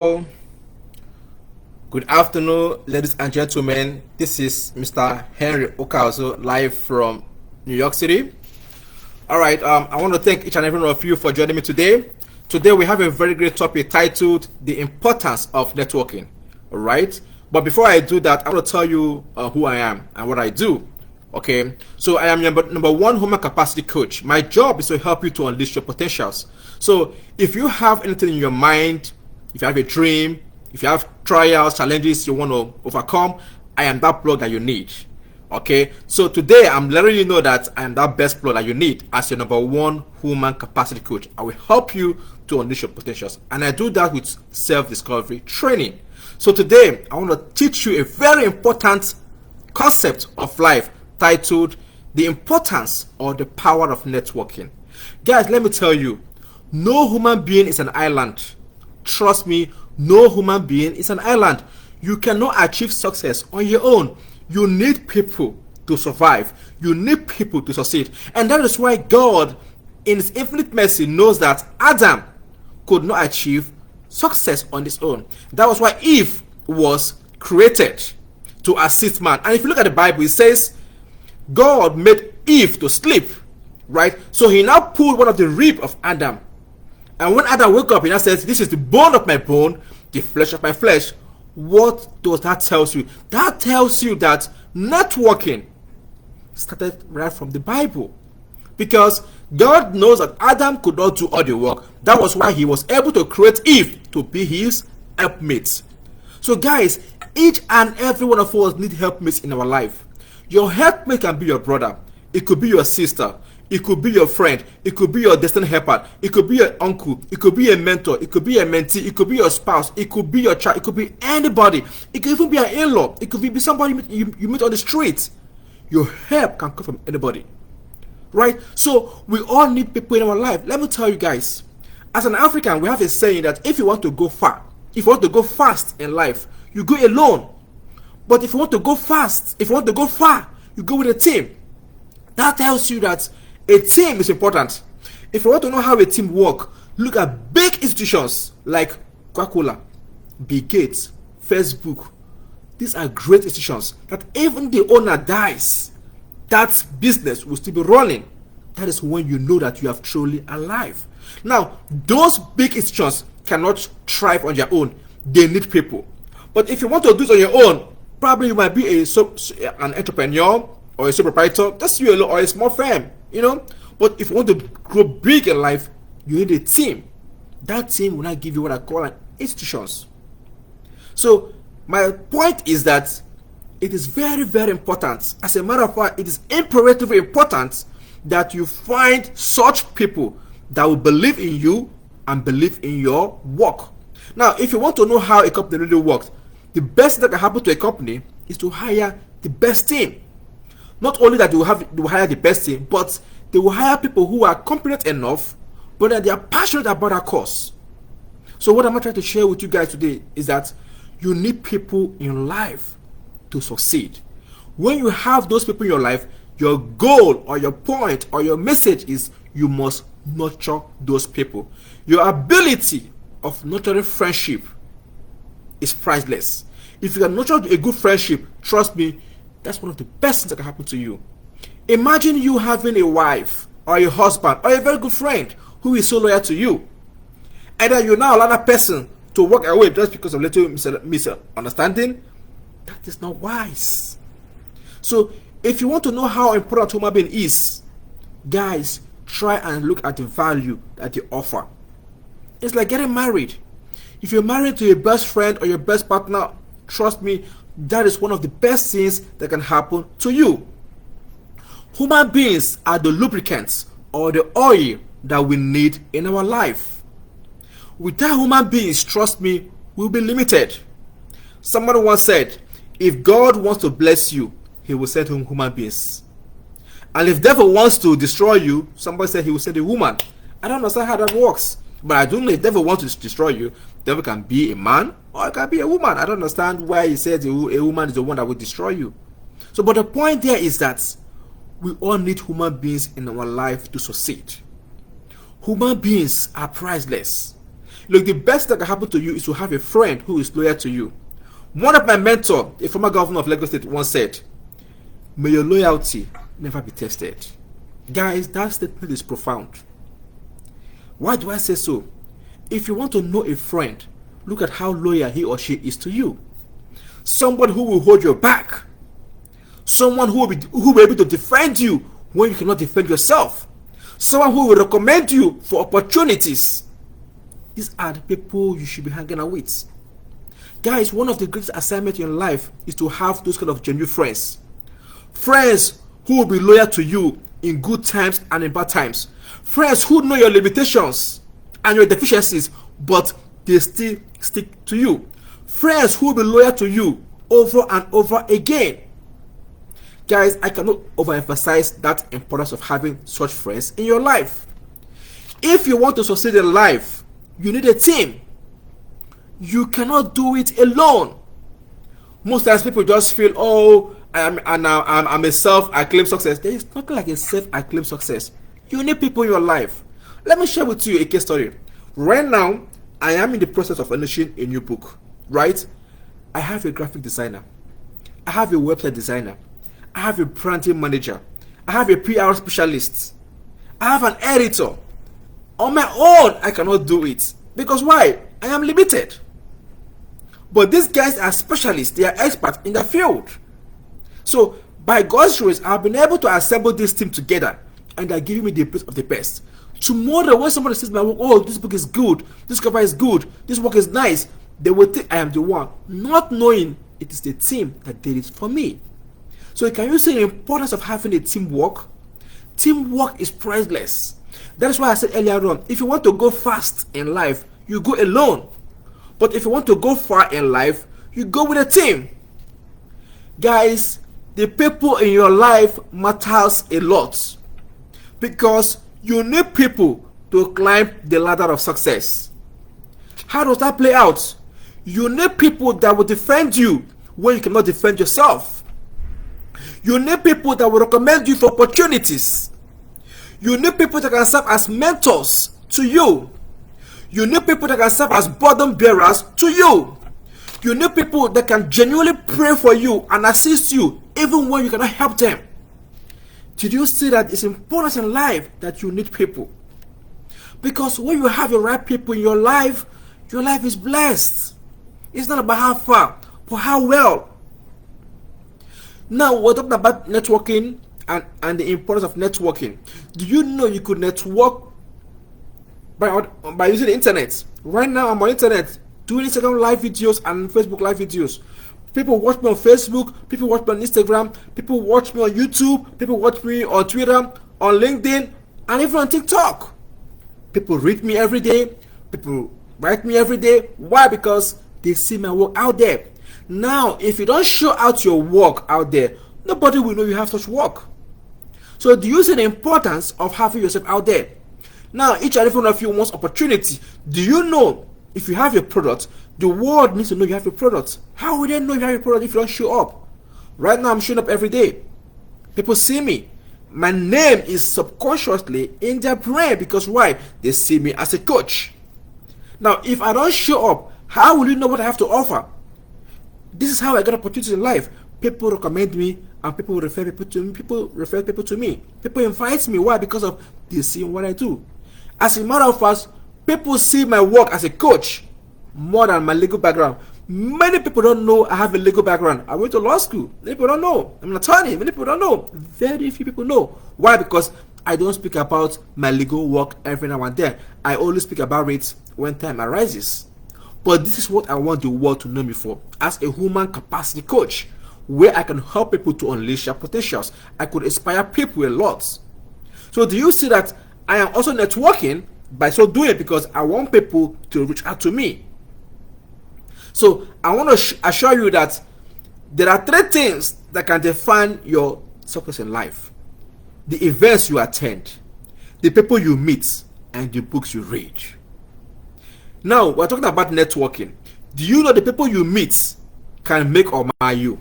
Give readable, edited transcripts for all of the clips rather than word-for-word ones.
Good afternoon, ladies and gentlemen. This is Mr. Henry Ukazu, live from New York City. All right, I want to thank each and every one of you for joining me today. Today we have a very great topic titled "The Importance of Networking." All right, but before I do that, I want to tell you who I am and what I do. Okay, so I am your number one human capacity coach. My job is to help you to unleash your potentials. So if you have anything in your mind, if you have a dream, if you have trials, challenges you want to overcome, I am that plug that you need. Okay, so today I'm letting you know that I am that best plug that you need as your number one human capacity coach. I will help you to unleash your potentials, and I do that with self-discovery training. So today I want to teach you a very important concept of life titled "The Importance or the Power of Networking." Guys, let me tell you, no human being is an island. Trust me, no human being is an island. You cannot achieve success on your own. You need people to survive. You need people to succeed. And that is why God, in his infinite mercy, knows that Adam could not achieve success on his own. That was why Eve was created to assist man. And if you look at the Bible, it says God made Eve to sleep, right? So he now pulled one of the rib of Adam. And when Adam woke up, he now says, "This is the bone of my bone, the flesh of my flesh." What does that tell you? That tells you that networking started right from the Bible. Because God knows that Adam could not do all the work. That was why he was able to create Eve to be his helpmate. So guys, each and every one of us need helpmates in our life. Your helpmate can be your brother. It could be your sister. It could be your friend. It could be your destined helper. It could be your uncle. It could be a mentor. It could be a mentee. It could be your spouse. It could be your child. It could be anybody. It could even be an in-law. It could be somebody you meet on the street. Your help can come from anybody. Right? So we all need people in our life. Let me tell you guys, as an African, we have a saying that if you want to go far, if you want to go fast in life, you go alone. But if you want to go fast, if you want to go far, you go with a team. That tells you that a team is important. If you want to know how a team works, look at big institutions like Coca-Cola, Bill Gates, Facebook. These are great institutions that even the owner dies, that business will still be running. That is when you know that you are truly alive. Now, those big institutions cannot thrive on their own. They need people. But if you want to do it on your own, probably you might be an entrepreneur or a sole proprietor, just you alone, or a small firm, you know. But if you want to grow big in life, you need a team. That team will not give you what I call an institutions. So my point is that it is very, very important. As a matter of fact, it is imperatively important that you find such people that will believe in you and believe in your work. Now, if you want to know how a company really works, the best thing that can happen to a company is to hire the best team. Not only that they will hire the best team, but they will hire people who are competent enough, but that they are passionate about our cause. So what I'm trying to share with you guys today is that you need people in life to succeed. When you have those people in your life, your goal or your point or your message is you must nurture those people. Your ability of nurturing friendship is priceless. If you can nurture a good friendship, trust me, that's one of the best things that can happen to you. Imagine you having a wife or a husband or a very good friend who is so loyal to you, and then you now allow that person to walk away just because of little misunderstanding. That is not wise. So if you want to know how important human being is, guys, try and look at the value that they offer. It's like getting married. If you're married to your best friend or your best partner, trust me, that is one of the best things that can happen to you. Human beings are the lubricants or the oil that we need in our life. Without human beings, trust me, we'll be limited. Somebody once said, if God wants to bless you, he will send him human beings. And if devil wants to destroy you, somebody said he will send a woman. I don't understand how that works. But I do know if devil wants to destroy you, devil can be a man or it can be a woman. I don't understand why he says a woman is the one that will destroy you. So, but the point there is that we all need human beings in our life to succeed. Human beings are priceless. Look, the best that can happen to you is to have a friend who is loyal to you. One of my mentors, a former governor of Lagos State, once said, "May your loyalty never be tested." Guys, that statement is profound. Why do I say so? If you want to know a friend, look at how loyal he or she is to you. Somebody who will hold your back. Someone who will be able to defend you when you cannot defend yourself. Someone who will recommend you for opportunities. These are the people you should be hanging out with. Guys, one of the greatest assignments in life is to have those kind of genuine friends. Friends who will be loyal to you in good times and in bad times. Friends who know your limitations and your deficiencies, but they still stick to you. Friends who will be loyal to you over and over again. Guys, I cannot overemphasize that importance of having such friends in your life. If you want to succeed in life, you need a team. You cannot do it alone. Most times people just feel, oh, I'm a self-acclaimed success. There is nothing like a self-acclaimed success. You need people in your life. Let me share with you a case story. Right now, I am in the process of finishing a new book. Right? I have a graphic designer. I have a website designer. I have a branding manager. I have a PR specialist. I have an editor. On my own, I cannot do it. Because why? I am limited. But these guys are specialists. They are experts in their field. So, by God's grace, I've been able to assemble this team together. And they're giving me the best of the best. Tomorrow, when somebody says my work, oh, this book is good, this cover is good, this work is nice, they will think I am the one, not knowing it is the team that did it for me. So can you see the importance of having a teamwork? Teamwork is priceless. That is why I said earlier on, if you want to go fast in life, you go alone. But if you want to go far in life, you go with a team. Guys, the people in your life matters a lot. Because you need people to climb the ladder of success. How does that play out? You need people that will defend you when you cannot defend yourself. You need people that will recommend you for opportunities. You need people that can serve as mentors to you. You need people that can serve as burden bearers to you. You need people that can genuinely pray for you and assist you even when you cannot help them. Did you see that it's important in life that you need people? Because when you have the right people in your life is blessed. It's not about how far, but how well. Now we're talking about networking and the importance of networking. Do you know you could network by using the internet? Right now I'm on internet doing Instagram live videos and Facebook live videos. People watch me on Facebook, people watch me on Instagram, people watch me on YouTube, people watch me on Twitter, on LinkedIn, and even on TikTok. People read me every day, people write me every day. Why? Because they see my work out there. Now, if you don't show out your work out there, nobody will know you have such work. So do you see the importance of having yourself out there? Now, each and every one of you wants opportunity. Do you know if you have a product, the world needs to know you have a product? How will they know you have a product if you don't show up? Right now, I'm showing up every day. People see me. My name is subconsciously in their brain because why? They see me as a coach. Now, if I don't show up, how will you know what I have to offer? This is how I got opportunities in life. People recommend me and people refer people to me. People refer people to me. People invite me. Why? Because of they see what I do. As a matter of fact, people see my work as a coach more than my legal background. Many people don't know I have a legal background. I went to law school. Many people don't know. I'm an attorney. Many people don't know. Very few people know. Why? Because I don't speak about my legal work every now and then. I only speak about it when time arises. But this is what I want the world to know me for, as a human capacity coach, where I can help people to unleash their potentials. I could inspire people a lot. So do you see that I am also networking by so doing it because I want people to reach out to me? So I want to assure you that there are three things that can define your success in life: the events you attend, the people you meet, and the books you read. Now we're talking about networking. Do you know the people you meet can make or mar you?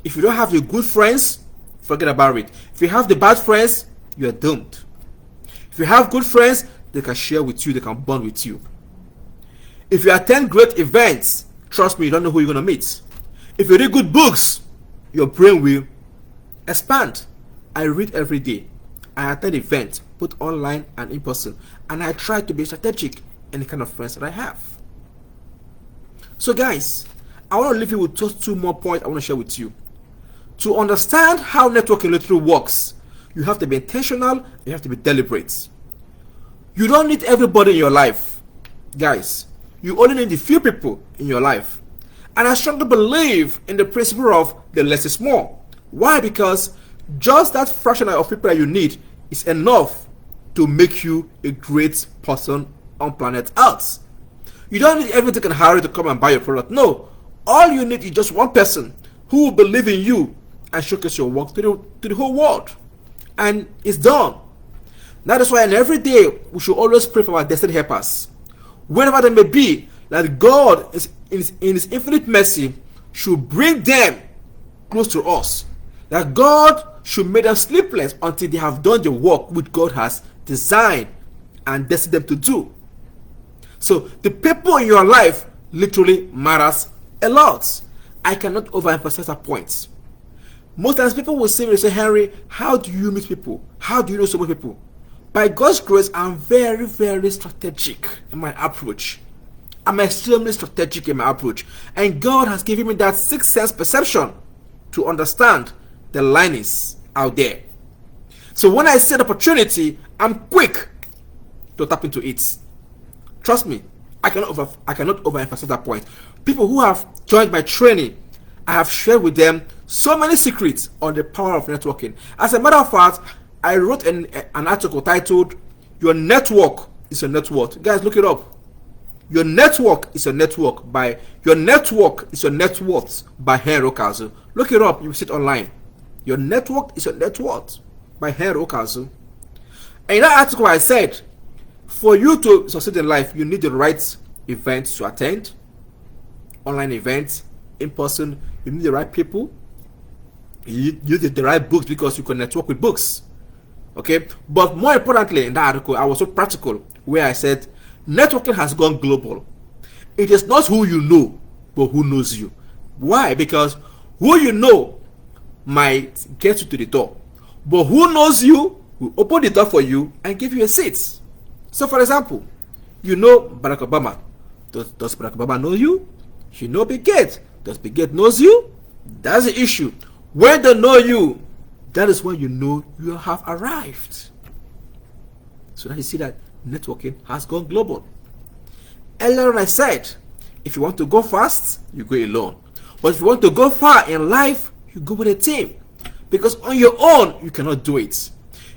If you don't have the good friends, forget about it. If you have the bad friends, you are doomed. If you have good friends, they can share with you, they can bond with you. If you attend great events, trust me, you don't know who you're going to meet. If you read good books, your brain will expand. I read every day. I attend events, both online and in person, and I try to be strategic in the kind of friends that I have. So guys, I want to leave you with just 2 more points I want to share with you. To understand how networking literally works, you have to be intentional, you have to be deliberate. You don't need everybody in your life. Guys, you only need a few people in your life. And I strongly believe in the principle of the less is more. Why? Because just that fraction of people that you need is enough to make you a great person on planet Earth. You don't need everything in a hurry to come and buy your product. No. All you need is just one person who will believe in you and showcase your work to the whole world. And it's done. That is why every day we should always pray for our destiny helpers. Wherever they may be, that God is in his infinite mercy should bring them close to us. That God should make them sleepless until they have done the work which God has designed and destined them to do. So the people in your life literally matters a lot. I cannot overemphasize that point. Most times people will say to me, Henry, how do you meet people? How do you know so many people? By God's grace, I'm very, very strategic in my approach. I'm extremely strategic in my approach. And God has given me that sixth sense perception to understand the linings out there. So when I see an opportunity, I'm quick to tap into it. Trust me, I cannot overemphasize that point. People who have joined my training, I have shared with them so many secrets on the power of networking. As a matter of fact, I wrote an article titled, Your Network is Your Net Worth. Guys, look it up. Your Network is Your Network by Your Network is Your Net Worth by Henry Ukazu. Look it up, you will see it online. Your Network is Your Net Worth by Henry Ukazu. And in that article I said, for you to succeed in life, you need the right events to attend, online events, in person, you need the right people, you need the right books because you can network with books. Okay, but more importantly, in that article, I was so practical where I said networking has gone global. It is not who you know, but who knows you. Why? Because who you know might get you to the door, but who knows you will open the door for you and give you a seat. So, for example, you know Barack Obama. Does Barack Obama know you? You know Bill Gates. Does Bill Gates knows you? That's the issue. When they know you, that is when you know you have arrived. So now you see that networking has gone global. Earlier on I said, if you want to go fast, you go alone. But if you want to go far in life, you go with a team. Because on your own, you cannot do it.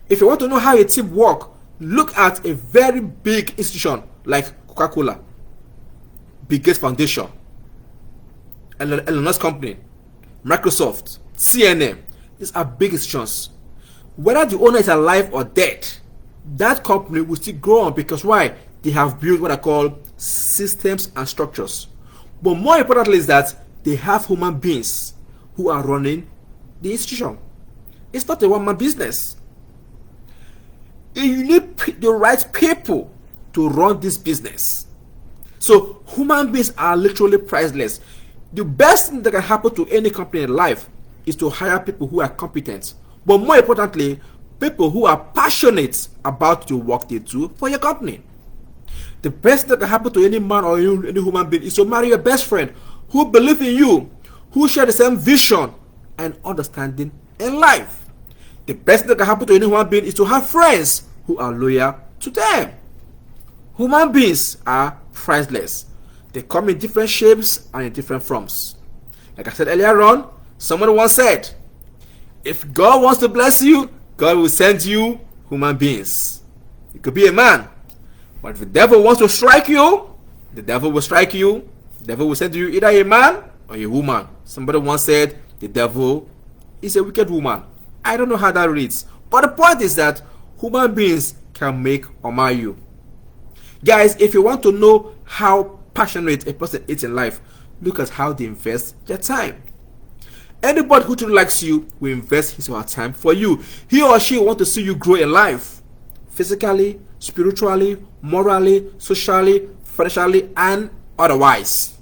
If you want to know how a team works, look at a very big institution like Coca-Cola, Bill Gates Foundation, Elon Musk Company, Microsoft, CNN. These are big institutions. Whether the owner is alive or dead, that company will still grow on because why? They have built what I call systems and structures. But more importantly is that they have human beings who are running the institution. It's not a one-man business. You need the right people to run this business. So human beings are literally priceless. The best thing that can happen to any company in life is to hire people who are competent, but more importantly, people who are passionate about the work they do for your company. The best thing that can happen to any man or any human being is to marry your best friend who believes in you, who share the same vision and understanding in life. The best thing that can happen to any human being is to have friends who are loyal to them. Human beings are priceless. They come in different shapes and in different forms. Like I said earlier on, someone once said, if God wants to bless you, God will send you human beings. It could be a man. But if the devil wants to strike you, the devil will strike you. The devil will send you either a man or a woman. Somebody once said, the devil is a wicked woman. I don't know how that reads. But the point is that human beings can make or mar you. Guys, if you want to know how passionate a person is in life, look at how they invest their time. Anybody who truly likes you will invest his or her time for you. He or she will want to see you grow in life. Physically, spiritually, morally, socially, financially, and Otherwise,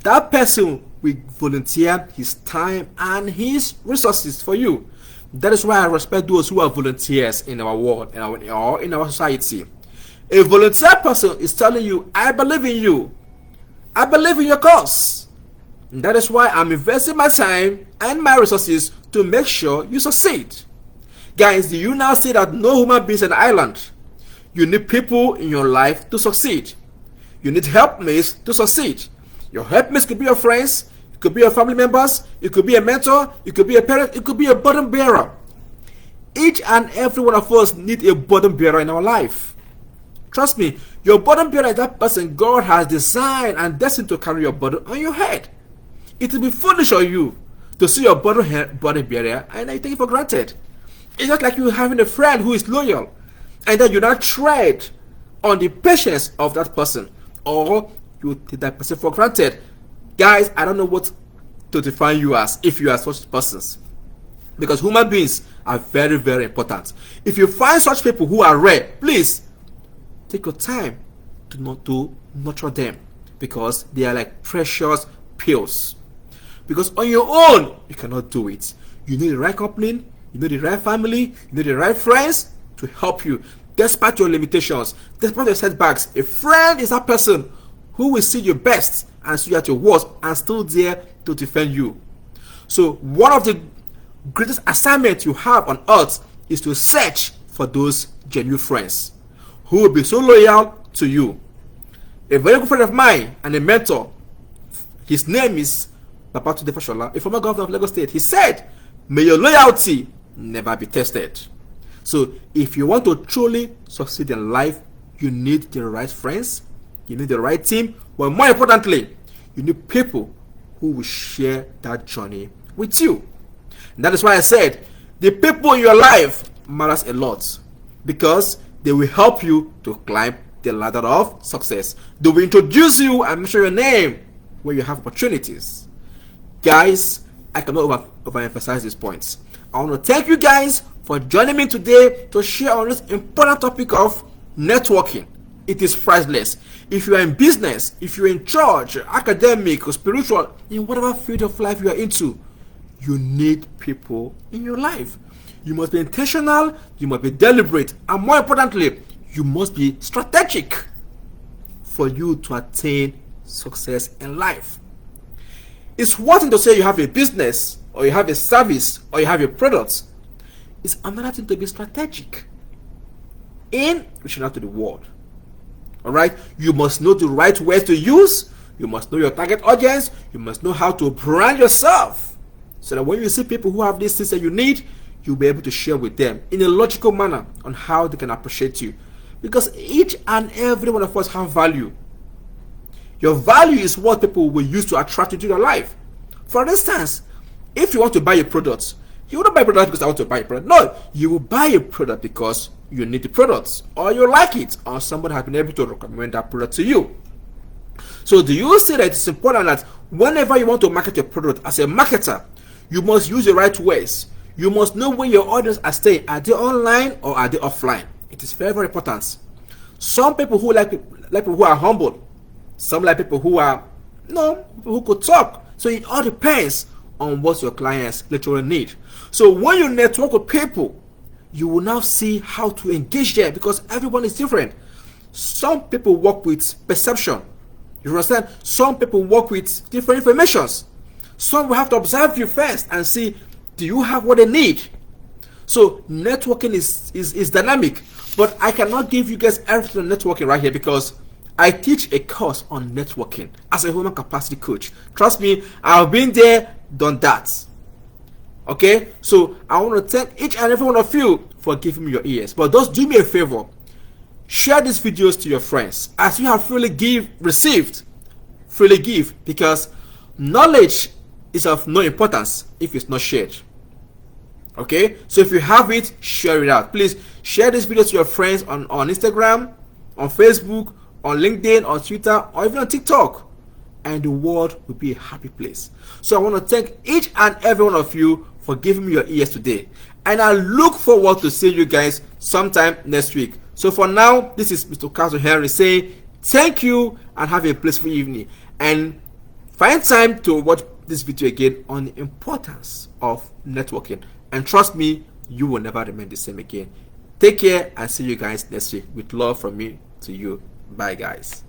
that person will volunteer his time and his resources for you. That is why I respect those who are volunteers in our world or in our society. A volunteer person is telling you, I believe in you. I believe in your cause. And that is why I'm investing my time and my resources to make sure you succeed. Guys, do you now see that no human being is an island? You need people in your life to succeed. You need helpmates to succeed. Your helpmates could be your friends, it could be your family members, it could be a mentor, it could be a parent, it could be a burden bearer. Each and every one of us need a burden bearer in our life. Trust me, your burden bearer is that person God has designed and destined to carry your burden on your head. It will be foolish of you to see your burden bearer and you take it for granted. It's just like you having a friend who is loyal and then you not tread on the patience of that person, or you take that person for granted. Guys, I don't know what to define you as if you are such persons, because human beings are very, very important. If you find such people who are rare, please take your time to nurture them, because they are like precious pills. Because on your own you cannot do it. You need the right company, you need the right family, you need the right friends to help you despite your limitations, despite your setbacks. A friend is that person who will see your best and see you at your worst and still there to defend you. So one of the greatest assignments you have on earth is to search for those genuine friends who will be so loyal to you. A very good friend of mine and a mentor, his name is Babatunde Fashola, a former governor of Lagos State. He said, may your loyalty never be tested. So if you want to truly succeed in life, you need the right friends, you need the right team, but more importantly, you need people who will share that journey with you. And that is why I said the people in your life matters a lot, because they will help you to climb the ladder of success. They will introduce you and mention your name where you have opportunities. Guys, I cannot overemphasize these points. I want to thank you guys for joining me today to share on this important topic of networking. It is priceless. If you are in business, if you're in church, academic or spiritual, in whatever field of life you are into, you need people in your life. You must be intentional, you must be deliberate, and more importantly, you must be strategic for you to attain success in life. It's one thing to say you have a business, or you have a service, or you have a product. It's another thing to be strategic in reaching out to the world. Alright, you must know the right words to use, you must know your target audience, you must know how to brand yourself, so that when you see people who have these things that you need, you'll be able to share with them in a logical manner on how they can appreciate you. Because each and every one of us have value. Your value is what people will use to attract you to your life. For instance, if you want to buy a product, you wouldn't buy a product because I want to buy a product. No, you will buy a product because you need the product, or you like it, or somebody has been able to recommend that product to you. So do you see that it's important that whenever you want to market your product as a marketer, you must use the right words. You must know where your audience are staying. Are they online or are they offline? It is very, very important. Some people who like people who are humble. Some like people who are people who could talk. So it all depends on what your clients literally need. So when you network with people, you will now see how to engage them, because everyone is different. Some people work with perception. You understand? Some people work with different informations. Some will have to observe you first and see, do you have what they need? So networking is dynamic, but I cannot give you guys everything on networking right here, because I teach a course on networking as a human capacity coach. Trust me, I've been there, done that. Okay, so I want to thank each and every one of you for giving me your ears. But just do me a favor, share these videos to your friends. As you have freely received, freely give, because knowledge is of no importance if it's not shared. Okay, so if you have it, share it out. Please share this video to your friends on Instagram, on Facebook, on LinkedIn, on Twitter, or even on TikTok, and the world will be a happy place. So I want to thank each and every one of you for giving me your ears today, and I look forward to seeing you guys sometime next week. So for now, this is Mr. Ukazu Henry saying Thank you and have a blissful evening. And find time to watch this video again on the importance of networking. And trust me, you will never remain the same again. Take care and see you guys next week. With love from me to you. Bye, guys.